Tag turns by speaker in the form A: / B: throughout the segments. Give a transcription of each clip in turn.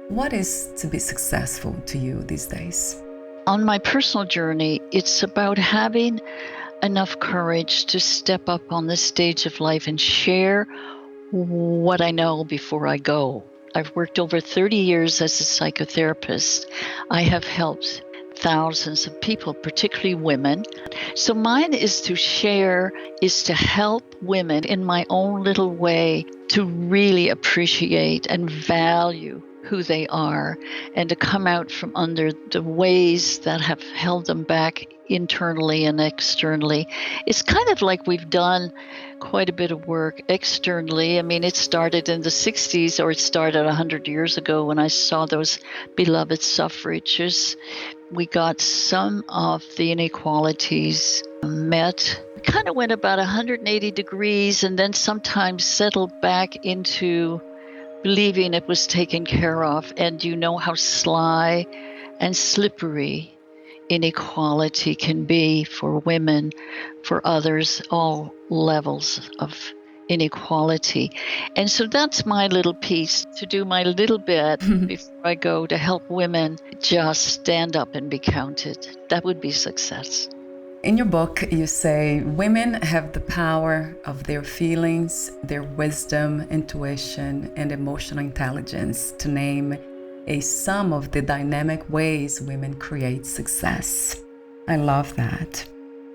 A: What is to be successful to you these days?
B: On my personal journey, it's about having enough courage to step up on the stage of life and share what I know before I go. I've worked over 30 years as a psychotherapist. I have helped thousands of people, particularly women. So mine is to share, is to help women in my own little way to really appreciate and value who they are and to come out from under the ways that have held them back internally and externally. It's kind of like we've done quite a bit of work externally. I mean, it started in the 60s, or it started 100 years ago when I saw those beloved suffrages. We got some of the inequalities met. It kind of went about 180 degrees and then sometimes settled back into believing it was taken care of. And you know how sly and slippery inequality can be for women, for others, all levels of inequality. And so that's my little piece, to do my little bit before I go to help women just stand up and be counted. That would be success.
A: In your book, you say women have the power of their feelings, their wisdom, intuition, and emotional intelligence, to name a sum of the dynamic ways women create success. I love that.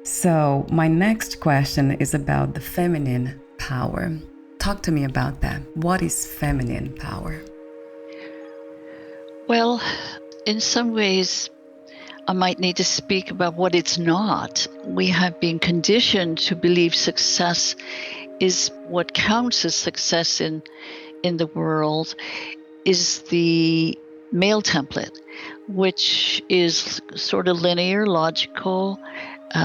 A: So my next question is about the feminine power. Talk to me about that. What is feminine power?
B: Well, in some ways, I might need to speak about what it's not. We have been conditioned to believe success is what counts as success in the world is the male template, which is sort of linear, logical.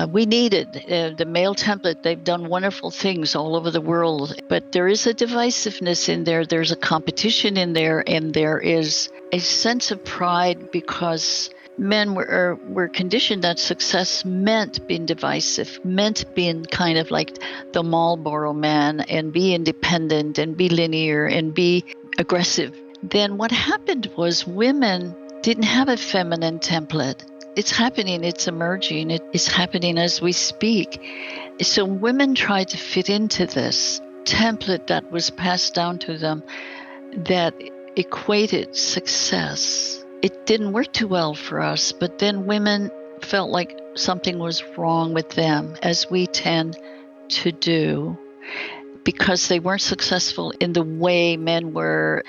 B: We needed the male template. They've done wonderful things all over the world, but there is a divisiveness in there. There's a competition in there, and there is a sense of pride because men were conditioned that success meant being divisive, meant being kind of like the Marlboro man and be independent and be linear and be aggressive. Then what happened was women didn't have a feminine template. It's happening, it's emerging, it's happening as we speak. So women tried to fit into this template that was passed down to them that equated success. It didn't work too well for us, but then women felt like something was wrong with them, as we tend to do, because they weren't successful in the way men were.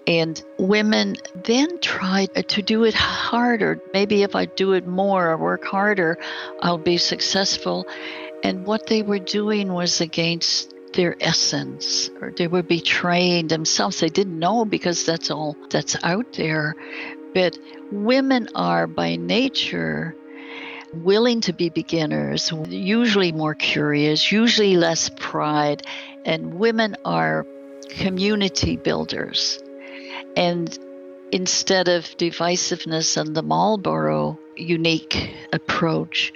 B: And women then tried to do it harder. Maybe if I do it more or work harder, I'll be successful. And what they were doing was against their essence, or they were betraying themselves. They didn't know because that's all that's out there. But women are by nature willing to be beginners, usually more curious, usually less pride, and women are community builders. And instead of divisiveness and the Marlboro unique approach,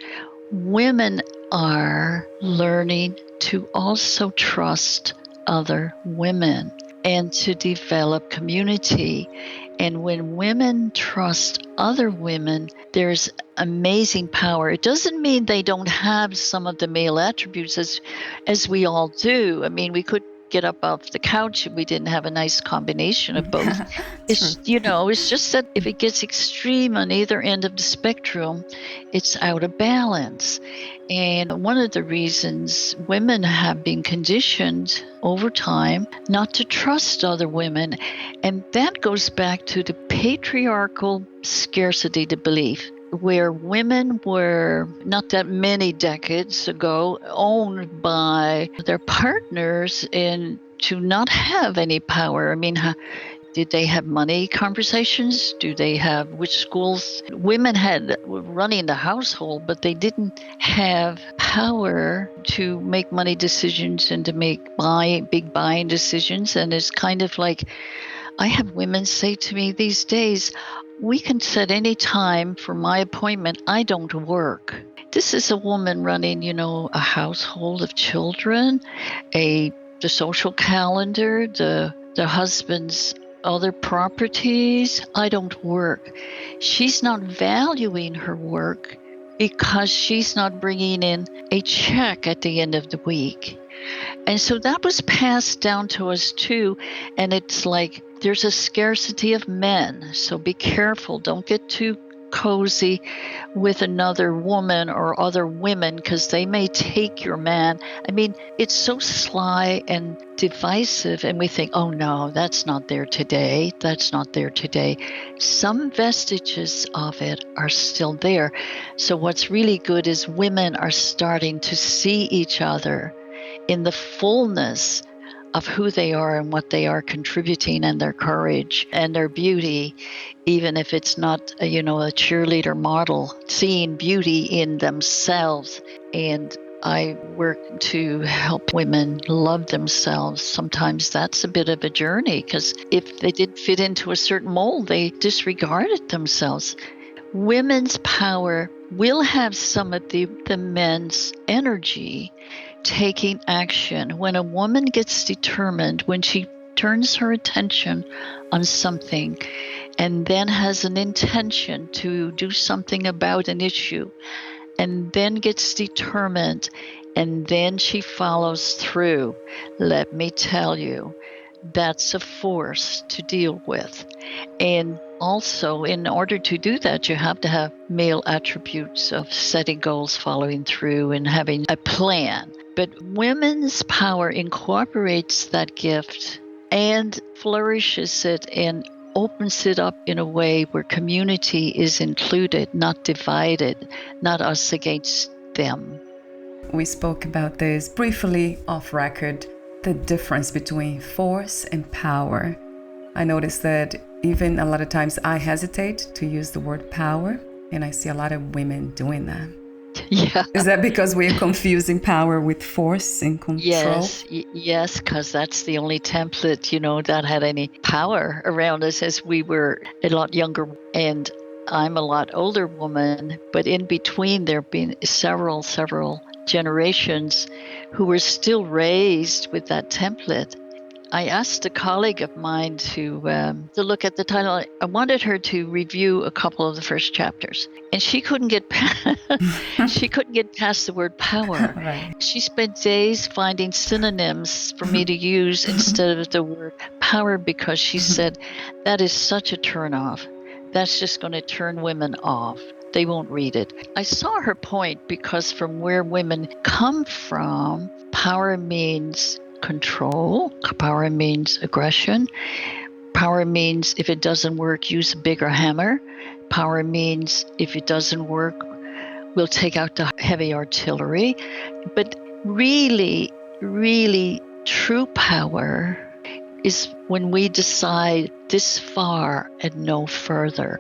B: women are learning to also trust other women and to develop community. And when women trust other women, there's amazing power. It doesn't mean they don't have some of the male attributes as we all do. I mean, we could get up off the couch if we didn't have a nice combination of both. It's just that if it gets extreme on either end of the spectrum, it's out of balance. And one of the reasons women have been conditioned over time not to trust other women, and that goes back to the patriarchal scarcity to belief, where women were, not that many decades ago, owned by their partners and to not have any power. I mean, did they have money conversations? Do they have which schools? Women were running the household, but they didn't have power to make money decisions and to make big buying decisions. And it's kind of like, I have women say to me these days, we can set any time for my appointment. I don't work. This is a woman running, a household of children, the social calendar, the husband's other properties, I don't work. She's not valuing her work because she's not bringing in a check at the end of the week. And so that was passed down to us too. And it's like there's a scarcity of men. So be careful. Don't get too cozy with another woman or other women because they may take your man. I mean, it's so sly and divisive, and we think, oh no, that's not there today. That's not there today. Some vestiges of it are still there. So what's really good is women are starting to see each other in the fullness of who they are and what they are contributing, and their courage and their beauty, even if it's not a cheerleader model, seeing beauty in themselves. And I work to help women love themselves. Sometimes that's a bit of a journey because if they didn't fit into a certain mold, they disregarded themselves. Women's power will have some of the men's energy taking action. When a woman gets determined, when she turns her attention on something and then has an intention to do something about an issue, and then gets determined, and then she follows through, let me tell you, that's a force to deal with. And also, in order to do that, you have to have male attributes of setting goals, following through, and having a plan. But women's power incorporates that gift and flourishes it and opens it up in a way where community is included, not divided, not us against them.
A: We spoke about this briefly off record, the difference between force and power. I noticed that even a lot of times I hesitate to use the word power, and I see a lot of women doing that.
B: Yeah.
A: Is that because we're confusing power with force and control?
B: Yes, because that's the only template, that had any power around us as we were a lot younger. And I'm a lot older woman, but in between there have been several generations who were still raised with that template. I asked a colleague of mine to look at the title. I wanted her to review a couple of the first chapters, and she couldn't get past the word power.
A: Right.
B: She spent days finding synonyms for me to use instead of the word power because she said that is such a turnoff. That's just going to turn women off. They won't read it. I saw her point because from where women come from, power means control. Power means aggression. Power means if it doesn't work, use a bigger hammer. Power means if it doesn't work, we'll take out the heavy artillery. But really, really true power is when we decide this far and no further.